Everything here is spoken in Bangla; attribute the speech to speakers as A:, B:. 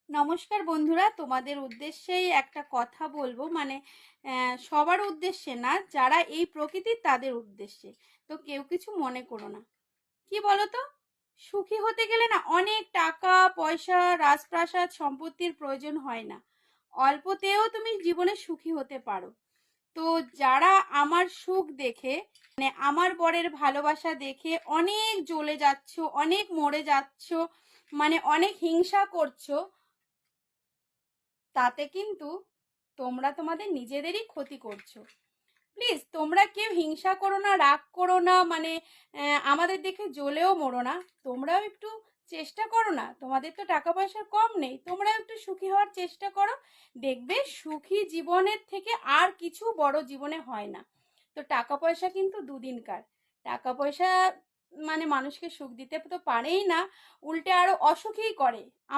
A: নমস্কার বন্ধুরা, তোমাদের উদ্দেশ্যেই একটা কথা বলবো। সবার উদ্দেশ্যে না, যারা এই প্রকৃতির তাদের উদ্দেশ্যে। তো কেউ কিছু মনে করো না। কি বলো তো, সুখী হতে গেলে না অনেক টাকা পয়সা রাজপ্রাসাদ সম্পত্তির প্রয়োজন হয় না। অল্পতেও তুমি জীবনে সুখী হতে পারো। তো যারা আমার সুখ দেখে, আমার বরের ভালোবাসা দেখে অনেক জ্বলে যাচ্ছ, অনেক মরে যাচ্ছ, অনেক হিংসা করছো, তাতে কিন্তু তোমরা তোমাদের নিজেদেরই ক্ষতি করছো। প্লিজ তোমরা কেউ হিংসা করো না, রাগ করো না, আমাদের দেখে জ্বলেও মরো না। তোমরাও একটু চেষ্টা করো না, তোমাদের তো টাকা পয়সা কম নেই, তোমরাও একটু সুখী হওয়ার চেষ্টা করো। দেখবে সুখী জীবনের থেকে আর কিছু বড় জীবনে হয় না। তো টাকা পয়সা কিন্তু দুদিনকার। টাকা পয়সা মানুষকে সুখ দিতে তো পারেই না, উল্টে আরো অসুখী করে।